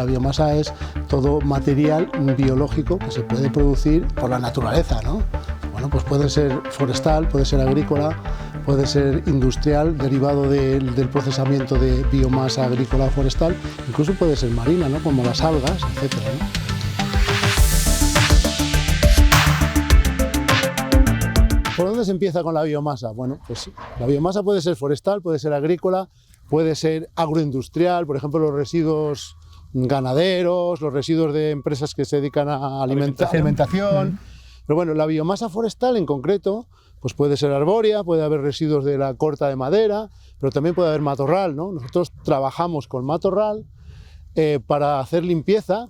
la biomasa es todo material biológico que se puede producir por la naturaleza, ¿no? Bueno, pues puede ser forestal, puede ser agrícola, puede ser industrial, derivado del procesamiento de biomasa agrícola o forestal, incluso puede ser marina, ¿no? Como las algas, etcétera, ¿no? ¿Por dónde se empieza con la biomasa? Bueno, pues la biomasa puede ser forestal, puede ser agrícola, puede ser agroindustrial, por ejemplo, los residuos ganaderos, los residuos de empresas que se dedican a alimentación. Pero bueno, la biomasa forestal en concreto, pues puede ser arbórea, puede haber residuos de la corta de madera, pero también puede haber matorral, ¿no? Nosotros trabajamos con matorral para hacer limpieza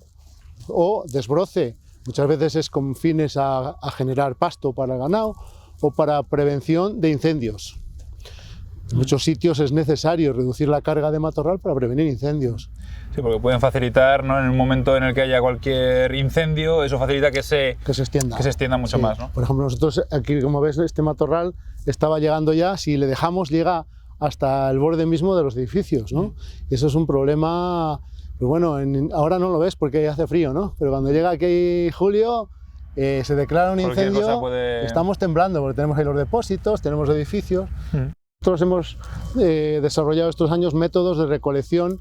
o desbroce. Muchas veces es con fines a generar pasto para el ganado o para prevención de incendios. En muchos sitios es necesario reducir la carga de matorral para prevenir incendios. Sí, porque pueden facilitar, ¿no? En el momento en el que haya cualquier incendio, eso facilita que se extienda mucho más, ¿no? Por ejemplo, nosotros aquí, como ves, este matorral estaba llegando ya, si le dejamos, llega hasta el borde mismo de los edificios, ¿no? Y eso es un problema, pues bueno, ahora no lo ves porque hace frío, ¿no? Pero cuando llega aquí julio, se declara un incendio, estamos temblando porque tenemos ahí los depósitos, tenemos edificios. Nosotros hemos desarrollado estos años métodos de recolección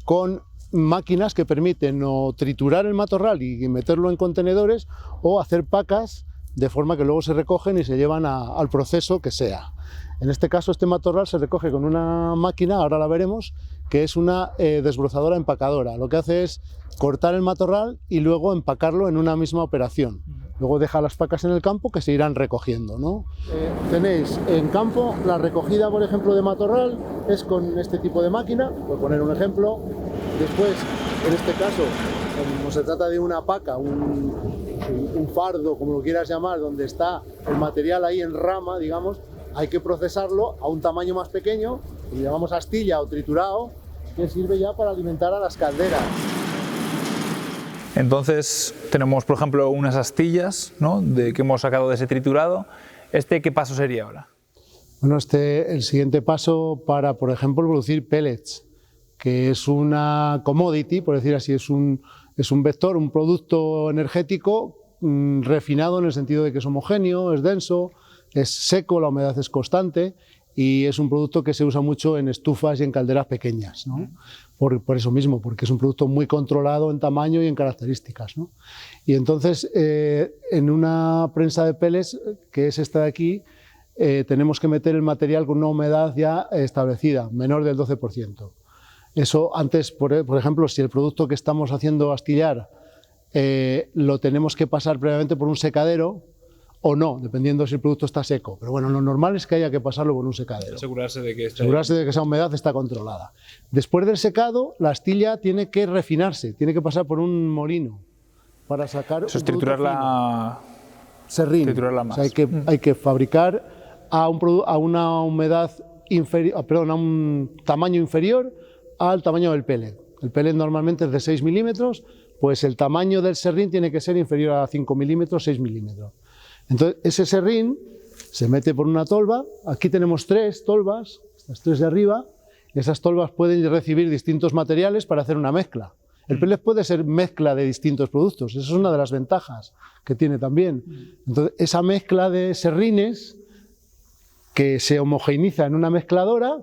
con máquinas que permiten o triturar el matorral y meterlo en contenedores o hacer pacas de forma que luego se recogen y se llevan al proceso que sea. En este caso, este matorral se recoge con una máquina, ahora la veremos, que es una desbrozadora empacadora. Lo que hace es cortar el matorral y luego empacarlo en una misma operación. Luego deja las pacas en el campo que se irán recogiendo, ¿no? Tenéis en campo la recogida, por ejemplo, de matorral, es con este tipo de máquina, por poner un ejemplo. Después, en este caso, como se trata de una paca, un fardo, como lo quieras llamar, donde está el material ahí en rama, digamos, hay que procesarlo a un tamaño más pequeño, que llamamos astilla o triturado, que sirve ya para alimentar a las calderas. Entonces tenemos, por ejemplo, unas astillas, ¿no? Que hemos sacado de ese triturado. ¿Qué paso sería ahora? Bueno, el siguiente paso para, por ejemplo, producir pellets, que es una commodity, por decir así, es un vector, un producto energético refinado en el sentido de que es homogéneo, es denso, es seco, la humedad es constante y es un producto que se usa mucho en estufas y en calderas pequeñas, ¿no? Por eso mismo, porque es un producto muy controlado en tamaño y en características, ¿no? Y entonces, en una prensa de pellets, que es esta de aquí, tenemos que meter el material con una humedad ya establecida, menor del 12%. Eso antes, por ejemplo, si el producto que estamos haciendo astillar lo tenemos que pasar previamente por un secadero, o no, dependiendo si el producto está seco. Pero bueno, lo normal es que haya que pasarlo por un secadero. Asegurarse de que esa humedad está controlada. Después del secado, la astilla tiene que refinarse, tiene que pasar por un molino para sacar eso es triturarla. Serrín. Triturarla más. O sea, hay que fabricar a una humedad inferior, perdón, a un tamaño inferior al tamaño del pellet. El pellet normalmente es de 6 milímetros, pues el tamaño del serrín tiene que ser inferior a 5 milímetros, 6 milímetros. Entonces, ese serrín se mete por una tolva. Aquí tenemos 3 tolvas, estas 3 de arriba. Esas tolvas pueden recibir distintos materiales para hacer una mezcla. El pellet puede ser mezcla de distintos productos, esa es una de las ventajas que tiene también. Entonces, esa mezcla de serrines que se homogeneiza en una mezcladora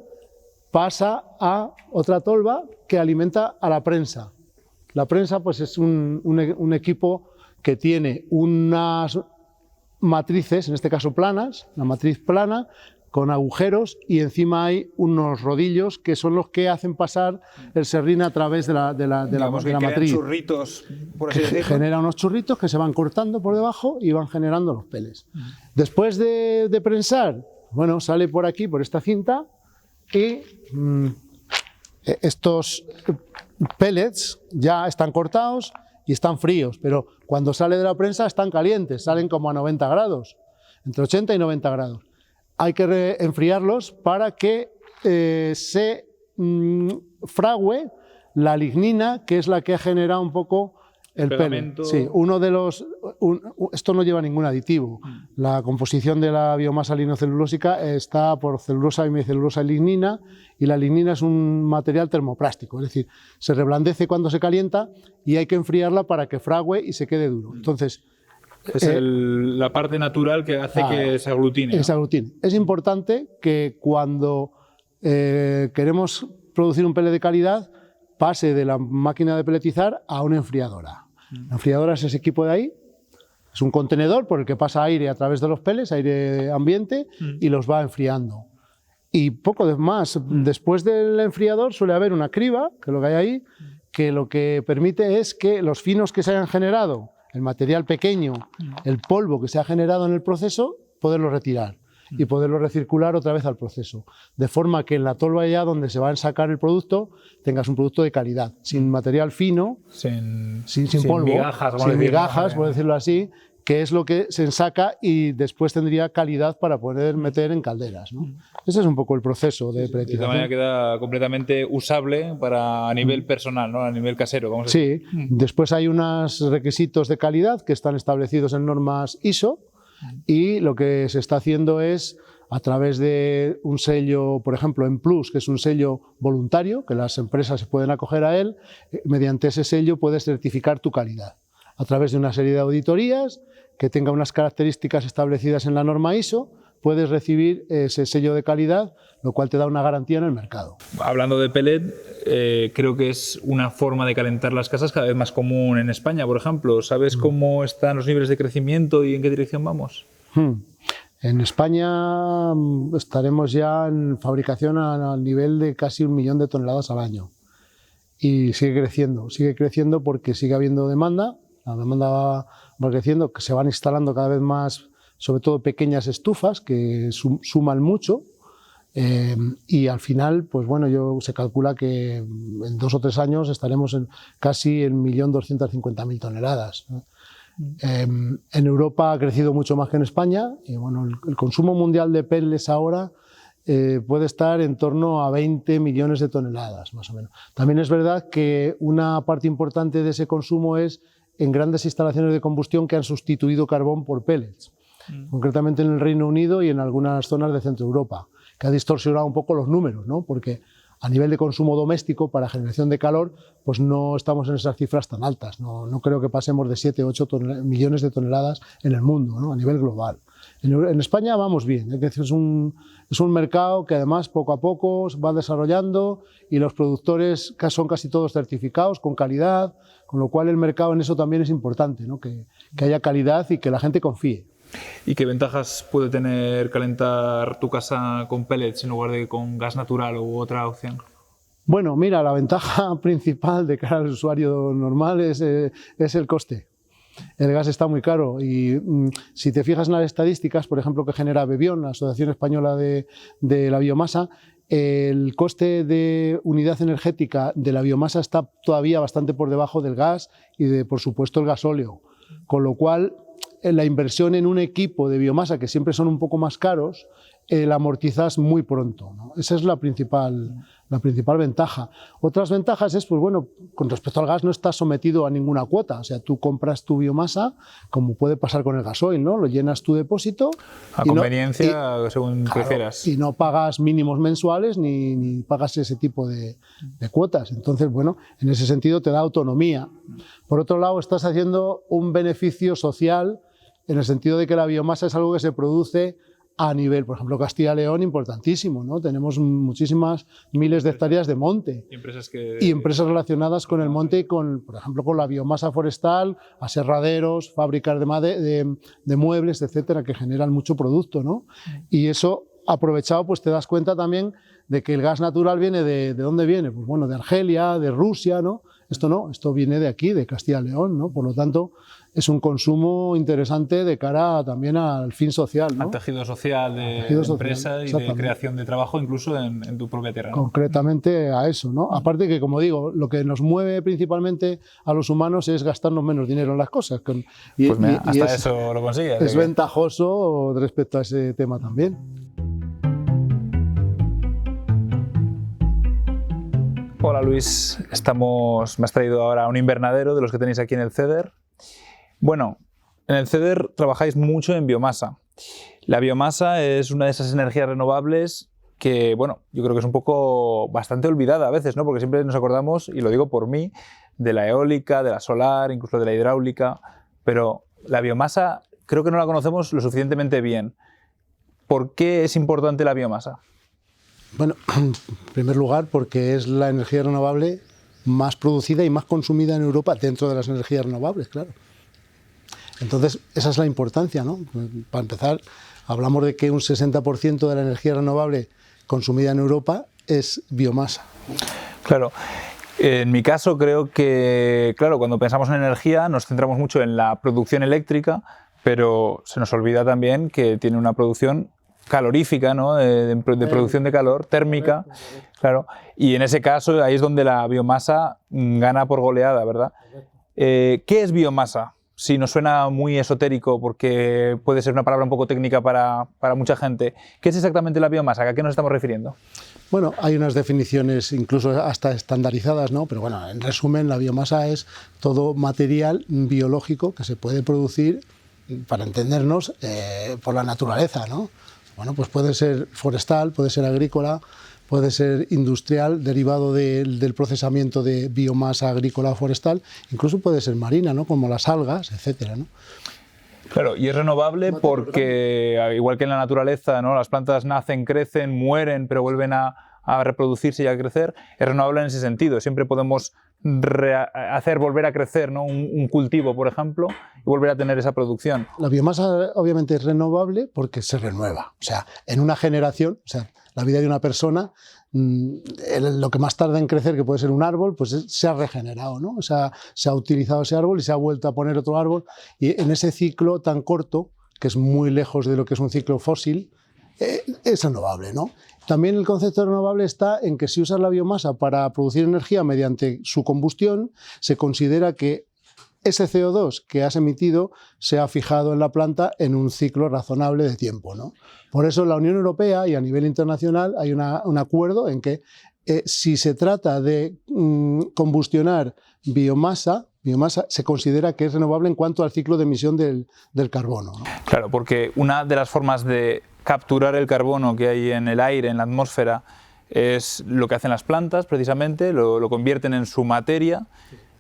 pasa a otra tolva que alimenta a la prensa. La prensa, pues, es un equipo que tiene unas matrices, en este caso planas, la matriz plana, con agujeros y encima hay unos rodillos que son los que hacen pasar el serrín a través de la matriz. Churritos, por así decirlo. Genera unos churritos que se van cortando por debajo y van generando los pellets. Después de prensar, bueno, sale por aquí, por esta cinta, y estos pellets ya están cortados y están fríos, pero cuando sale de la prensa están calientes, salen como a 90 grados, entre 80 y 90 grados. Hay que enfriarlos para que se frague la lignina, que es la que ha generado un poco El pegamento. pellet, sí. Esto no lleva ningún aditivo. La composición de la biomasa lignocelulósica está por celulosa, hemicelulosa y lignina, y la lignina es un material termoplástico, es decir, se reblandece cuando se calienta y hay que enfriarla para que fragüe y se quede duro. Entonces, es la parte natural que hace que se aglutine. ¿no? Se aglutine. Es importante que cuando queremos producir un pellet de calidad, pase de la máquina de pelletizar a una enfriadora. La enfriadora es ese equipo de ahí, es un contenedor por el que pasa aire a través de los pellets, aire ambiente, y los va enfriando. Y poco más, después del enfriador suele haber una criba, que es lo que hay ahí, que lo que permite es que los finos que se hayan generado, el material pequeño, el polvo que se ha generado en el proceso, poderlo retirar y poderlo recircular otra vez al proceso, de forma que en la tolva ya donde se va a ensacar el producto tengas un producto de calidad, sin material fino, sin polvo, sin migajas, por decirlo así, que es lo que se ensaca y después tendría calidad para poder meter en calderas, ¿no? Ese es un poco el proceso de pretización. De esta manera queda completamente usable a nivel personal, ¿no? A nivel casero. Vamos a decir. Sí, después hay unos requisitos de calidad que están establecidos en normas ISO, y lo que se está haciendo es, a través de un sello, por ejemplo, en Plus, que es un sello voluntario, que las empresas se pueden acoger a él, mediante ese sello puedes certificar tu calidad, a través de una serie de auditorías que tenga unas características establecidas en la norma ISO, puedes recibir ese sello de calidad, lo cual te da una garantía en el mercado. Hablando de pellet, creo que es una forma de calentar las casas cada vez más común en España, por ejemplo. ¿Sabes cómo están los niveles de crecimiento y en qué dirección vamos? En España estaremos ya en fabricación al nivel de casi 1 millón de toneladas al año. Y sigue creciendo porque sigue habiendo demanda, la demanda va creciendo, que se van instalando cada vez más, sobre todo pequeñas estufas que suman mucho, y al final, pues bueno, se calcula que en 2 o 3 años estaremos casi en 1.250.000 toneladas. En Europa ha crecido mucho más que en España, y bueno, el consumo mundial de pellets ahora puede estar en torno a 20 millones de toneladas, más o menos. También es verdad que una parte importante de ese consumo es en grandes instalaciones de combustión que han sustituido carbón por pellets, concretamente en el Reino Unido y en algunas zonas de Centro Europa, que ha distorsionado un poco los números, ¿no? Porque a nivel de consumo doméstico para generación de calor, pues no estamos en esas cifras tan altas, no creo que pasemos de 7 o 8 millones de toneladas en el mundo, ¿no? A nivel global. En España vamos bien, es un mercado que además poco a poco se va desarrollando y los productores son casi todos certificados con calidad, con lo cual el mercado en eso también es importante, ¿no? Que haya calidad y que la gente confíe. ¿Y qué ventajas puede tener calentar tu casa con pellets en lugar de con gas natural u otra opción? Bueno, mira, la ventaja principal de cara al usuario normal es el coste. El gas está muy caro y si te fijas en las estadísticas, por ejemplo, que genera Bebión, la Asociación Española de la Biomasa, el coste de unidad energética de la biomasa está todavía bastante por debajo del gas y de, por supuesto, el gasóleo, con lo cual la inversión en un equipo de biomasa, que siempre son un poco más caros, la amortizas muy pronto, ¿no? Esa es la principal ventaja. Otras ventajas es, pues bueno, con respecto al gas no estás sometido a ninguna cuota, o sea, tú compras tu biomasa, como puede pasar con el gasoil, ¿no? Lo llenas tu depósito. A conveniencia, según prefieras. Y no pagas mínimos mensuales ni pagas ese tipo de cuotas. Entonces, bueno, en ese sentido te da autonomía. Por otro lado, estás haciendo un beneficio social en el sentido de que la biomasa es algo que se produce a nivel, por ejemplo, Castilla y León, importantísimo, ¿no? Tenemos muchísimas miles de hectáreas de monte y empresas relacionadas con el monte y por ejemplo, con la biomasa forestal, aserraderos, fábricas de muebles, etcétera, que generan mucho producto, ¿no? Y eso, aprovechado, pues te das cuenta también de que el gas natural viene ¿de dónde viene? Pues bueno, de Argelia, de Rusia, ¿no? Esto viene de aquí, de Castilla y León, ¿no? Por lo tanto, es un consumo interesante de cara también al fin social, ¿no? Al tejido social de empresa y de creación de trabajo incluso en tu propia tierra, ¿no? Concretamente a eso, ¿no? Aparte que, como digo, lo que nos mueve principalmente a los humanos es gastarnos menos dinero en las cosas. Hasta eso lo consigues. Es ventajoso respecto a ese tema también. Hola Luis, me has traído ahora un invernadero de los que tenéis aquí en el CEDER. Bueno, en el CEDER trabajáis mucho en biomasa. La biomasa es una de esas energías renovables que, bueno, yo creo que es un poco bastante olvidada a veces, ¿no? Porque siempre nos acordamos, y lo digo por mí, de la eólica, de la solar, incluso de la hidráulica, pero la biomasa creo que no la conocemos lo suficientemente bien. ¿Por qué es importante la biomasa? Bueno, en primer lugar, porque es la energía renovable más producida y más consumida en Europa dentro de las energías renovables, claro. Entonces, esa es la importancia, ¿no? Para empezar, hablamos de que un 60% de la energía renovable consumida en Europa es biomasa. Claro. En mi caso creo que, claro, cuando pensamos en energía nos centramos mucho en la producción eléctrica, pero se nos olvida también que tiene una producción calorífica, ¿no? de producción de calor, térmica, claro, y en ese caso ahí es donde la biomasa gana por goleada, ¿verdad? ¿Qué es biomasa? Si nos suena muy esotérico, porque puede ser una palabra un poco técnica para mucha gente. ¿Qué es exactamente la biomasa? ¿A qué nos estamos refiriendo? Bueno, hay unas definiciones incluso hasta estandarizadas, ¿no? Pero bueno, en resumen, la biomasa es todo material biológico que se puede producir, para entendernos, por la naturaleza, ¿no? Bueno, pues puede ser forestal, puede ser agrícola, puede ser industrial, derivado del procesamiento de biomasa agrícola o forestal, incluso puede ser marina, ¿no? Como las algas, etcétera, ¿no? Claro, y es renovable porque, igual que en la naturaleza, ¿no? Las plantas nacen, crecen, mueren, pero vuelven a reproducirse y a crecer. Es renovable en ese sentido. Siempre podemos hacer volver a crecer, ¿no? un cultivo, por ejemplo, y volver a tener esa producción. La biomasa obviamente es renovable porque se renueva. O sea, en una generación, o sea, la vida de una persona, lo que más tarda en crecer, que puede ser un árbol, pues se ha regenerado, ¿no? O sea, se ha utilizado ese árbol y se ha vuelto a poner otro árbol. Y en ese ciclo tan corto, que es muy lejos de lo que es un ciclo fósil, es renovable, ¿no? También el concepto de renovable está en que si usas la biomasa para producir energía mediante su combustión, se considera que ese CO2 que has emitido se ha fijado en la planta en un ciclo razonable de tiempo, ¿no? Por eso en la Unión Europea y a nivel internacional hay un acuerdo en que si se trata de combustionar biomasa se considera que es renovable en cuanto al ciclo de emisión del carbono, ¿no? Claro, porque una de las formas de capturar el carbono que hay en el aire, en la atmósfera, es lo que hacen las plantas, precisamente, lo convierten en su materia,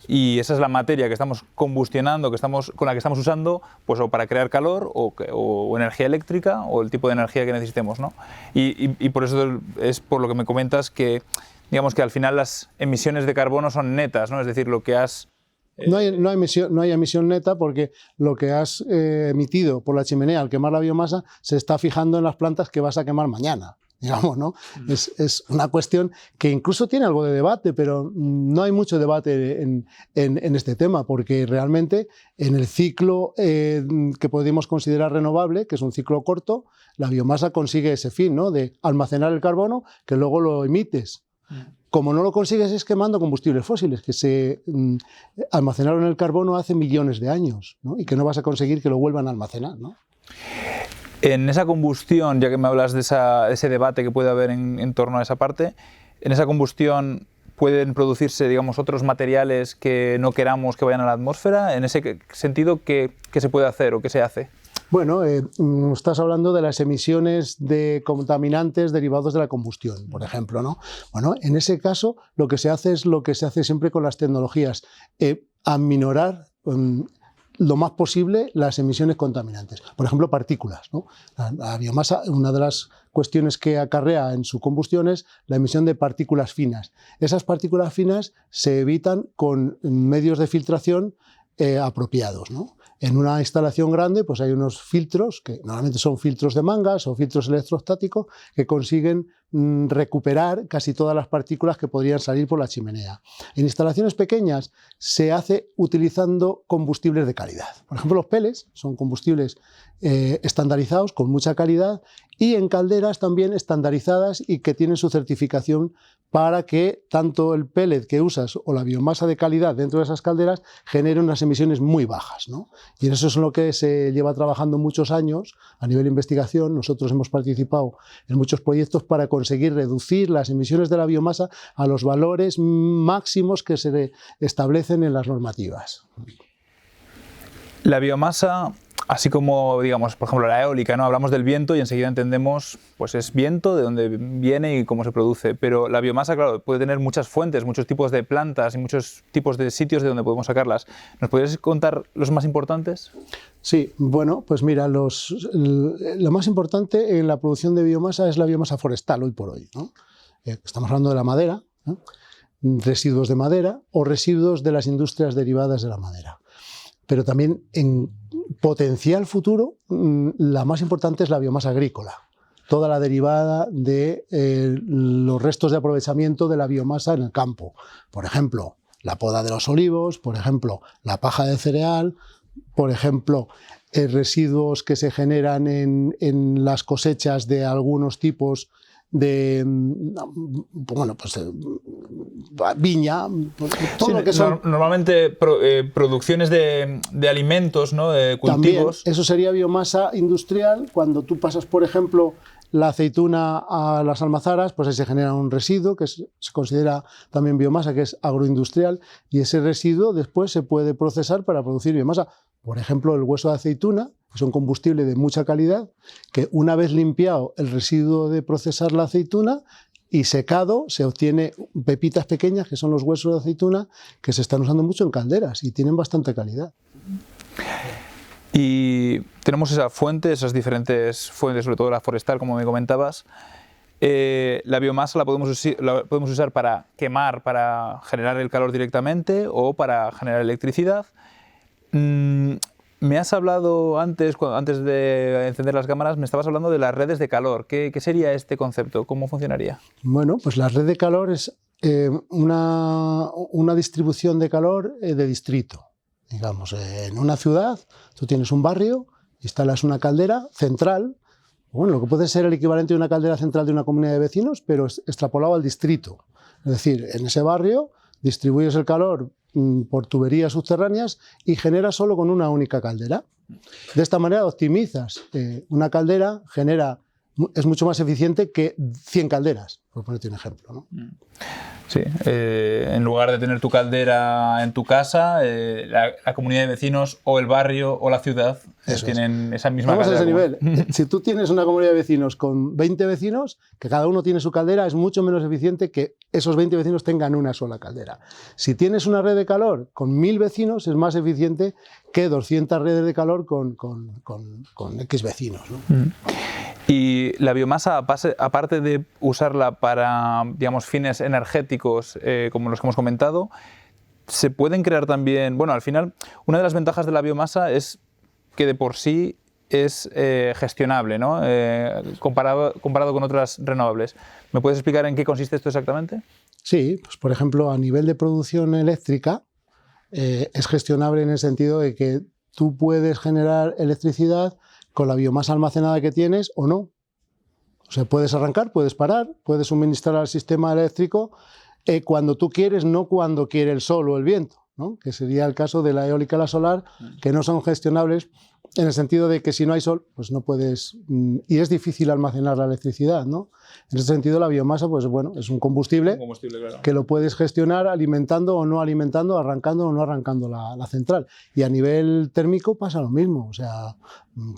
y esa es la materia que estamos combustionando, con la que estamos usando, pues, o para crear calor o energía eléctrica o el tipo de energía que necesitemos, ¿no? Y por eso es por lo que me comentas que, digamos que al final las emisiones de carbono son netas, ¿no? Es decir, lo que has... No hay emisión neta porque lo que has emitido por la chimenea al quemar la biomasa se está fijando en las plantas que vas a quemar mañana, digamos, ¿no? Es una cuestión que incluso tiene algo de debate, pero no hay mucho debate en este tema, porque realmente en el ciclo que podemos considerar renovable, que es un ciclo corto, la biomasa consigue ese fin, ¿no? De almacenar el carbono que luego lo emites. Como no lo consigues es quemando combustibles fósiles, que se almacenaron el carbono hace millones de años, ¿no? Y que no vas a conseguir que lo vuelvan a almacenar, ¿no? En esa combustión, ya que me hablas de ese debate que puede haber en torno a esa parte, en esa combustión pueden producirse, digamos, otros materiales que no queramos que vayan a la atmósfera. En ese sentido, ¿qué se puede hacer o qué se hace? Bueno, estás hablando de las emisiones de contaminantes derivados de la combustión, por ejemplo, ¿no? Bueno, en ese caso lo que se hace es lo que se hace siempre con las tecnologías, aminorar lo más posible las emisiones contaminantes. Por ejemplo, partículas, ¿no? La biomasa, una de las cuestiones que acarrea en su combustión es la emisión de partículas finas. Esas partículas finas se evitan con medios de filtración apropiados, ¿no? En una instalación grande pues hay unos filtros, que normalmente son filtros de mangas o filtros electrostáticos, que consiguen recuperar casi todas las partículas que podrían salir por la chimenea. En instalaciones pequeñas se hace utilizando combustibles de calidad. Por ejemplo, los pellets son combustibles estandarizados con mucha calidad, y en calderas también estandarizadas y que tienen su certificación para que tanto el pellet que usas o la biomasa de calidad dentro de esas calderas genere unas emisiones muy bajas, ¿no? Y en eso es lo que se lleva trabajando muchos años a nivel de investigación. Nosotros hemos participado en muchos proyectos para conseguir conseguir reducir las emisiones de la biomasa a los valores máximos que se establecen en las normativas. La biomasa, así como, digamos, por ejemplo, la eólica, ¿no? Hablamos del viento y enseguida entendemos, pues es viento, de dónde viene y cómo se produce. Pero la biomasa, claro, puede tener muchas fuentes, muchos tipos de plantas y muchos tipos de sitios de donde podemos sacarlas. ¿Nos podrías contar los más importantes? Sí, bueno, pues mira, lo más importante en la producción de biomasa es la biomasa forestal, hoy por hoy, ¿no? Estamos hablando de la madera, ¿no? Residuos de madera o residuos de las industrias derivadas de la madera. Pero también en potencial futuro, la más importante es la biomasa agrícola, toda la derivada de los restos de aprovechamiento de la biomasa en el campo. Por ejemplo, la poda de los olivos, por ejemplo, la paja de cereal, por ejemplo, residuos que se generan en las cosechas de algunos tipos de, bueno, pues viña, todo sí, lo que son... Normalmente producciones de alimentos, ¿no? De cultivos. También, eso sería biomasa industrial. Cuando tú pasas, por ejemplo, la aceituna a las almazaras, pues ahí se genera un residuo que se considera también biomasa, que es agroindustrial, y ese residuo después se puede procesar para producir biomasa. Por ejemplo, el hueso de aceituna es un combustible de mucha calidad que, una vez limpiado el residuo de procesar la aceituna y secado, se obtiene pepitas pequeñas, que son los huesos de aceituna, que se están usando mucho en calderas y tienen bastante calidad. Y tenemos esas diferentes fuentes, sobre todo la forestal, como me comentabas. La biomasa la podemos usar para quemar, para generar el calor directamente o para generar electricidad. Me has hablado antes de encender las cámaras, me estabas hablando de las redes de calor. ¿Qué sería este concepto? ¿Cómo funcionaría? Bueno, pues la red de calor es una distribución de calor de distrito. Digamos, en una ciudad tú tienes un barrio, instalas una caldera central, bueno, lo que puede ser el equivalente de una caldera central de una comunidad de vecinos, pero extrapolado al distrito. Es decir, en ese barrio distribuyes el calor por tuberías subterráneas y generas solo con una única caldera. De esta manera optimizas. Una caldera es mucho más eficiente que 100 calderas, por ponerte un ejemplo, ¿no? Sí, en lugar de tener tu caldera en tu casa, la comunidad de vecinos o el barrio o la ciudad tienen esa misma caldera. Vamos a ese nivel. Si tú tienes una comunidad de vecinos con 20 vecinos, que cada uno tiene su caldera, es mucho menos eficiente que esos 20 vecinos tengan una sola caldera. Si tienes una red de calor con 1000 vecinos, es más eficiente que 200 redes de calor con X vecinos, ¿no? Y la biomasa, aparte de usarla para, digamos, fines energéticos, como los que hemos comentado, se pueden crear también... Bueno, al final, una de las ventajas de la biomasa es que de por sí es gestionable, ¿no? Comparado con otras renovables. ¿Me puedes explicar en qué consiste esto exactamente? Sí, pues por ejemplo, a nivel de producción eléctrica, es gestionable en el sentido de que tú puedes generar electricidad con la biomasa almacenada que tienes o no. O sea, puedes arrancar, puedes parar, puedes suministrar al sistema eléctrico cuando tú quieres, no cuando quiere el sol o el viento, ¿no? Que sería el caso de la eólica y la solar, que no son gestionables en el sentido de que si no hay sol, pues no puedes, y es difícil almacenar la electricidad, ¿no? En ese sentido, la biomasa, pues bueno, es un combustible claro, que lo puedes gestionar alimentando o no alimentando, arrancando o no arrancando la central. Y a nivel térmico pasa lo mismo, o sea,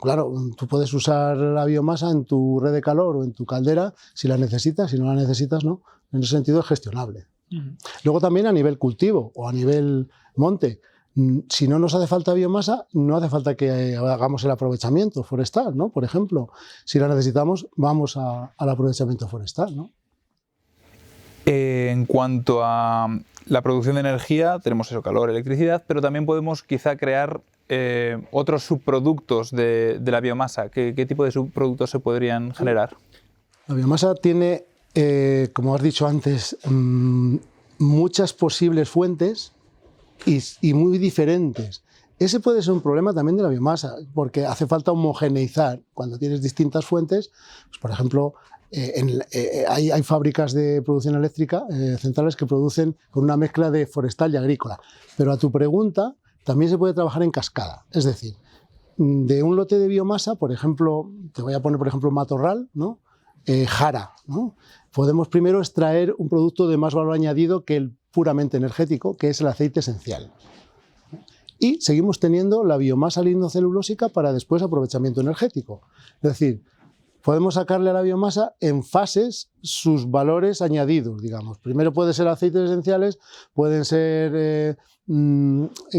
claro, tú puedes usar la biomasa en tu red de calor o en tu caldera si la necesitas, si no la necesitas, no. En ese sentido es gestionable. Luego también a nivel cultivo o a nivel monte. Si no nos hace falta biomasa, no hace falta que hagamos el aprovechamiento forestal, ¿no? Por ejemplo, si la necesitamos, vamos al aprovechamiento forestal, ¿no? En cuanto a la producción de energía, tenemos eso, calor, electricidad, pero también podemos quizá crear otros subproductos de la biomasa. ¿Qué tipo de subproductos se podrían generar? La biomasa tiene, como has dicho antes, muchas posibles fuentes y muy diferentes. Ese puede ser un problema también de la biomasa, porque hace falta homogeneizar. Cuando tienes distintas fuentes, pues por ejemplo, hay fábricas de producción eléctrica, centrales que producen con una mezcla de forestal y agrícola. Pero a tu pregunta, también se puede trabajar en cascada. Es decir, de un lote de biomasa, por ejemplo, te voy a poner por ejemplo matorral, ¿no? Jara, ¿no? Podemos primero extraer un producto de más valor añadido que el puramente energético, que es el aceite esencial. Y seguimos teniendo la biomasa lignocelulósica para después aprovechamiento energético. Es decir, podemos sacarle a la biomasa en fases sus valores añadidos, digamos. Primero pueden ser aceites esenciales, pueden ser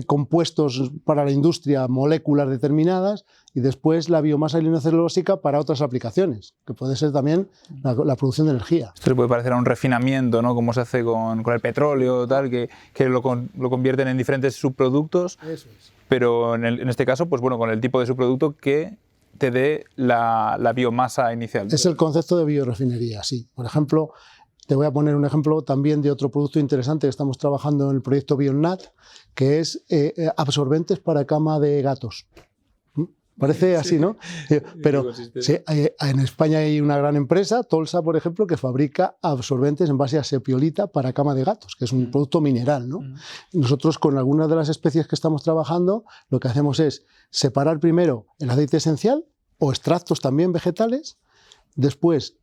compuestos para la industria, moléculas determinadas, y después la biomasa lignocelulósica para otras aplicaciones, que puede ser también la producción de energía. Esto le puede parecer a un refinamiento, ¿no? Como se hace con el petróleo, tal, que lo convierten en diferentes subproductos. Eso es. Pero en este caso, pues bueno, con el tipo de subproducto que te dé la biomasa inicial. Es el concepto de biorefinería, sí. Por ejemplo, te voy a poner un ejemplo también de otro producto interesante que estamos trabajando en el proyecto BioNat, que es absorbentes para cama de gatos. Parece así, ¿no? Pero sí, en España hay una gran empresa, Tolsa, por ejemplo, que fabrica absorbentes en base a sepiolita para cama de gatos, que es un producto mineral, ¿no? Nosotros, con algunas de las especies que estamos trabajando, lo que hacemos es separar primero el aceite esencial o extractos también vegetales, después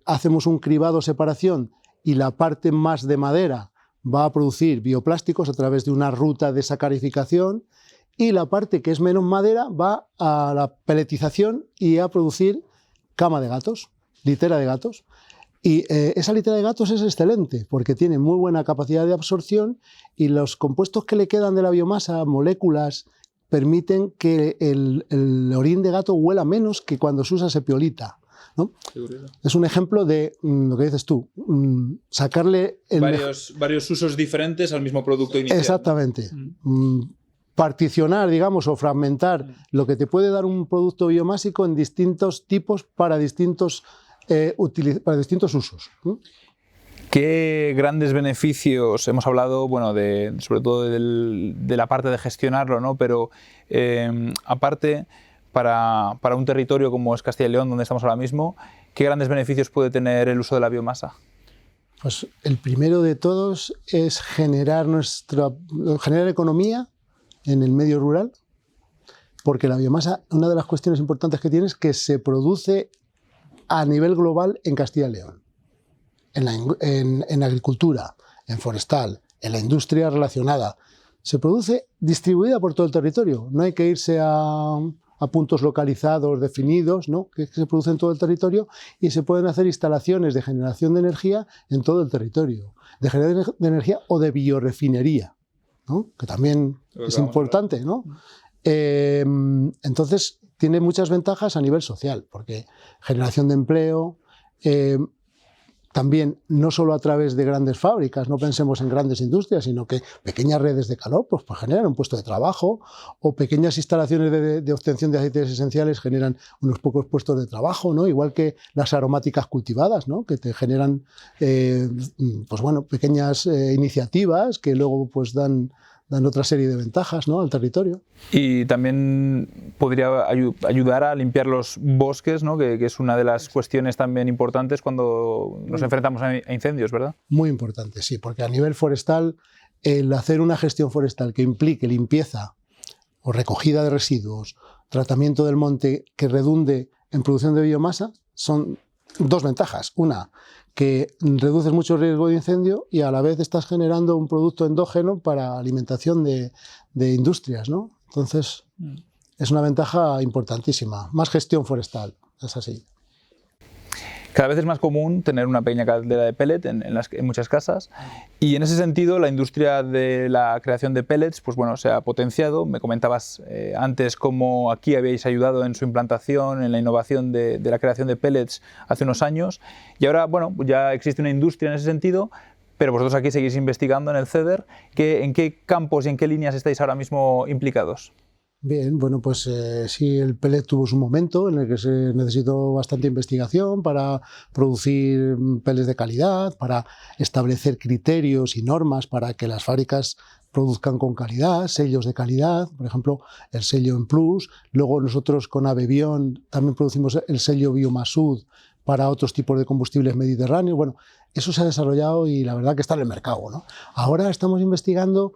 hacemos un cribado, separación, y la parte más de madera va a producir bioplásticos a través de una ruta de sacarificación, y la parte que es menos madera va a la peletización y a producir cama de gatos, litera de gatos. Y esa litera de gatos es excelente porque tiene muy buena capacidad de absorción, y los compuestos que le quedan de la biomasa, moléculas, permiten que el orín de gato huela menos que cuando se usa sepiolita, ¿no? Es un ejemplo de lo que dices tú, sacarle varios usos diferentes al mismo producto inicial. Exactamente. Particionar, digamos, o fragmentar lo que te puede dar un producto biomásico en distintos tipos para distintos usos. ¿Qué grandes beneficios hemos hablado, bueno, sobre todo de la parte de gestionarlo, ¿no? Pero aparte, para un territorio como es Castilla y León, donde estamos ahora mismo, ¿qué grandes beneficios puede tener el uso de la biomasa? Pues el primero de todos es generar economía en el medio rural, porque la biomasa, una de las cuestiones importantes que tiene es que se produce a nivel global en Castilla y León, en agricultura, en forestal, en la industria relacionada. Se produce distribuida por todo el territorio, no hay que irse a puntos localizados, definidos, ¿no? Que se produce en todo el territorio, y se pueden hacer instalaciones de generación de energía en todo el territorio, de generación de energía o de biorefinería, ¿no? Que también es importante, ¿no? Entonces tiene muchas ventajas a nivel social, porque generación de empleo, también no solo a través de grandes fábricas, no pensemos en grandes industrias, sino que pequeñas redes de calor pues generan un puesto de trabajo, o pequeñas instalaciones de obtención de aceites esenciales generan unos pocos puestos de trabajo, ¿no? Igual que las aromáticas cultivadas, ¿no? Que te generan pues bueno, pequeñas iniciativas que luego pues dan otra serie de ventajas, ¿no? Al territorio. Y también podría ayudar a limpiar los bosques, ¿no? Que es una de las cuestiones también importantes cuando nos enfrentamos a incendios, ¿verdad? Muy importante, sí, porque a nivel forestal, el hacer una gestión forestal que implique limpieza o recogida de residuos, tratamiento del monte que redunde en producción de biomasa, son dos ventajas. Una, que reduces mucho el riesgo de incendio, y a la vez estás generando un producto endógeno para alimentación de industrias, ¿no? Entonces, es una ventaja importantísima. Más gestión forestal, es así. Cada vez es más común tener una pequeña caldera de pellet en muchas casas, y en ese sentido la industria de la creación de pellets pues bueno, se ha potenciado. Me comentabas antes cómo aquí habíais ayudado en su implantación, en la innovación de la creación de pellets hace unos años, y ahora bueno, ya existe una industria en ese sentido, pero vosotros aquí seguís investigando en el CEDER. ¿En qué campos y en qué líneas estáis ahora mismo implicados? Bien, bueno, pues sí, el pellet tuvo su momento en el que se necesitó bastante investigación para producir pellets de calidad, para establecer criterios y normas para que las fábricas produzcan con calidad, sellos de calidad, por ejemplo, el sello En Plus. Luego nosotros con Abebion también producimos el sello Biomasud para otros tipos de combustibles mediterráneos. Bueno, eso se ha desarrollado y la verdad que está en el mercado, ¿no? Ahora estamos investigando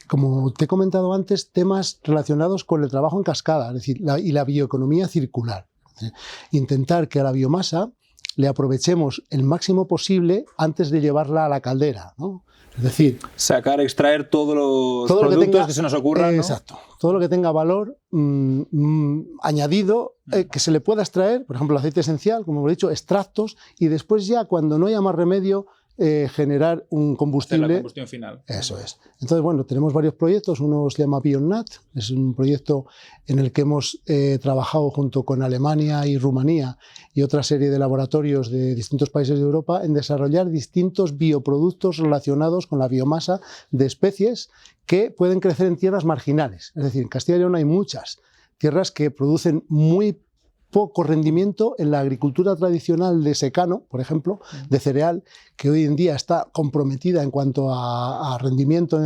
como te he comentado antes, temas relacionados con el trabajo en cascada, es decir, y la bioeconomía circular. Es Intentar que a la biomasa le aprovechemos el máximo posible antes de llevarla a la caldera, ¿no? Es decir, extraer todos los productos que se nos ocurran, ¿no? Exacto. Todo lo que tenga valor añadido, que se le pueda extraer, por ejemplo, el aceite esencial, como hemos dicho, extractos, y después ya, cuando no haya más remedio, generar un combustible. La combustión final. Eso es. Entonces, bueno, tenemos varios proyectos. Uno se llama BioNat, es un proyecto en el que hemos trabajado junto con Alemania y Rumanía y otra serie de laboratorios de distintos países de Europa en desarrollar distintos bioproductos relacionados con la biomasa de especies que pueden crecer en tierras marginales. Es decir, en Castilla y León hay muchas tierras que producen muy poco rendimiento en la agricultura tradicional de secano, por ejemplo, de cereal, que hoy en día está comprometida en cuanto a rendimiento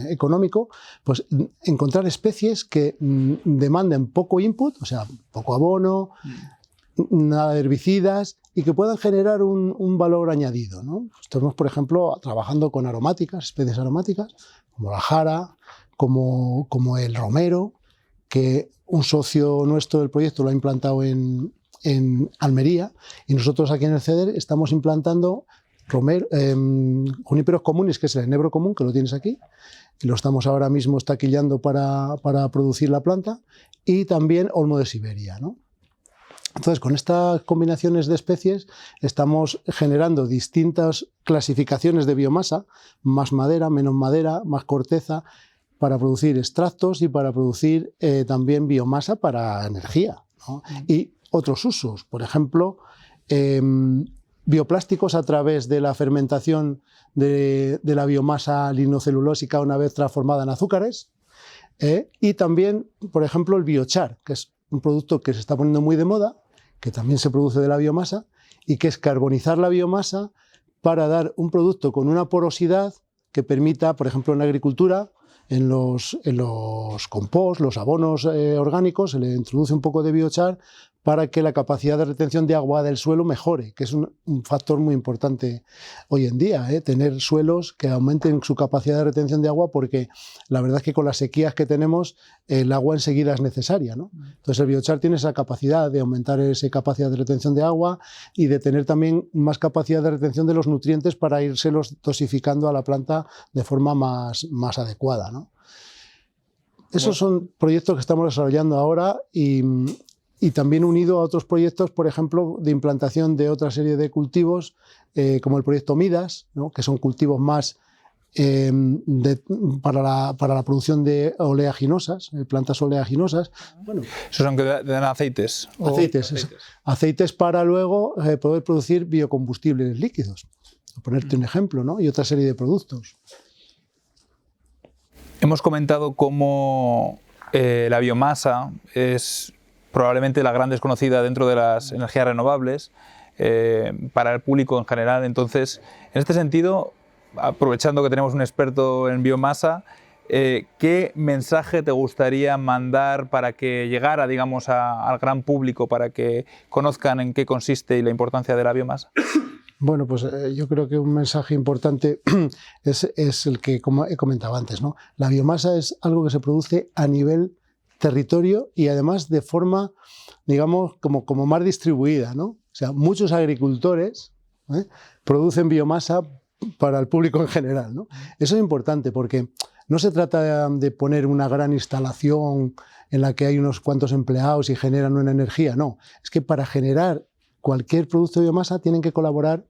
económico, pues encontrar especies que demanden poco input, o sea, poco abono, nada de herbicidas, y que puedan generar un valor añadido, ¿no? Estamos, por ejemplo, trabajando con aromáticas, especies aromáticas, como la jara, como el romero, que un socio nuestro del proyecto lo ha implantado en Almería, y nosotros aquí en el CEDER estamos implantando juníperos comunes, que es el enebro común, que lo tienes aquí, y lo estamos ahora mismo estaquillando para producir la planta, y también olmo de Siberia, ¿no? Entonces, con estas combinaciones de especies estamos generando distintas clasificaciones de biomasa, más madera, menos madera, más corteza, para producir extractos y para producir también biomasa para energía, ¿no? Y otros usos, por ejemplo, bioplásticos a través de la fermentación de la biomasa lignocelulósica una vez transformada en azúcares, y también, por ejemplo, el biochar, que es un producto que se está poniendo muy de moda, que también se produce de la biomasa, y que es carbonizar la biomasa para dar un producto con una porosidad que permita, por ejemplo, en la agricultura, en los compost, los abonos orgánicos, se le introduce un poco de biochar para que la capacidad de retención de agua del suelo mejore, que es un factor muy importante hoy en día, tener suelos que aumenten su capacidad de retención de agua, porque la verdad es que con las sequías que tenemos, el agua enseguida es necesaria, ¿no? Entonces el biochar tiene esa capacidad de aumentar esa capacidad de retención de agua y de tener también más capacidad de retención de los nutrientes para irselos dosificando a la planta de forma más adecuada, ¿no? Esos son proyectos que estamos desarrollando ahora y también unido a otros proyectos, por ejemplo, de implantación de otra serie de cultivos, como el proyecto Midas, ¿no? Que son cultivos más para la producción de oleaginosas, plantas oleaginosas. Bueno, ¿esos son que dan aceites? Aceites para luego poder producir biocombustibles líquidos, por ponerte un ejemplo, ¿no? Y otra serie de productos. Hemos comentado cómo la biomasa es probablemente la gran desconocida dentro de las energías renovables para el público en general. Entonces, en este sentido, aprovechando que tenemos un experto en biomasa, ¿qué mensaje te gustaría mandar para que llegara, digamos, al gran público, para que conozcan en qué consiste y la importancia de la biomasa? Bueno, pues yo creo que un mensaje importante es el que, como he comentado antes, ¿no? La biomasa es algo que se produce a nivel territorio y además de forma, digamos, como más distribuida, ¿no? O sea, muchos agricultores producen biomasa para el público en general, ¿no? Eso es importante porque no se trata de poner una gran instalación en la que hay unos cuantos empleados y generan una energía, no. Es que para generar cualquier producto de biomasa tienen que colaborar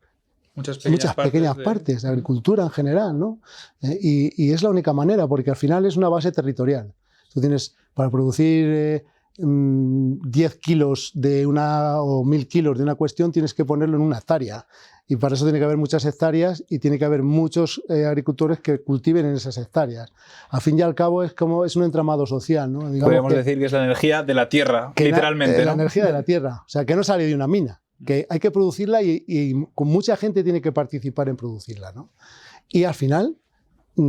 muchas pequeñas partes de agricultura en general, ¿no? Y es la única manera, porque al final es una base territorial. Tú tienes, para producir 10 kilos o 1000 kilos de una cuestión, tienes que ponerlo en una hectárea. Y para eso tiene que haber muchas hectáreas y tiene que haber muchos agricultores que cultiven en esas hectáreas. Al fin y al cabo es un entramado social, ¿no? Podríamos decir que es la energía de la tierra, literalmente, ¿no? La energía de la tierra, o sea, que no sale de una mina, que hay que producirla y con mucha gente tiene que participar en producirla, ¿no? Y al final,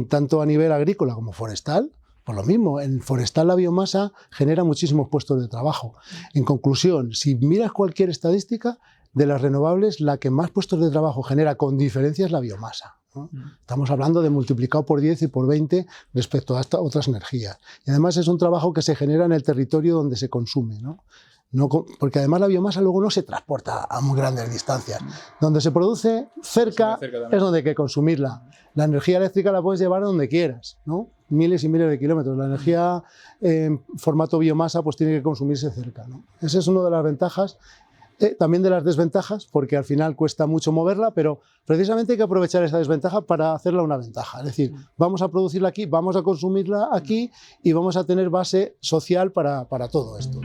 tanto a nivel agrícola como forestal, por lo mismo, en forestal la biomasa genera muchísimos puestos de trabajo. En conclusión, si miras cualquier estadística, de las renovables, la que más puestos de trabajo genera con diferencia es la biomasa, ¿no? Estamos hablando de multiplicado por 10 y por 20 respecto a otras energías. Y además es un trabajo que se genera en el territorio donde se consume, ¿no? No, porque además la biomasa luego no se transporta a muy grandes distancias. Donde se produce cerca es donde hay que consumirla. La energía eléctrica la puedes llevar donde quieras, ¿no? Miles y miles de kilómetros. La energía en formato biomasa pues tiene que consumirse cerca, ¿no? Esa es una de las ventajas. También de las desventajas, porque al final cuesta mucho moverla, pero precisamente hay que aprovechar esa desventaja para hacerla una ventaja. Es decir, vamos a producirla aquí, vamos a consumirla aquí y vamos a tener base social para todo esto.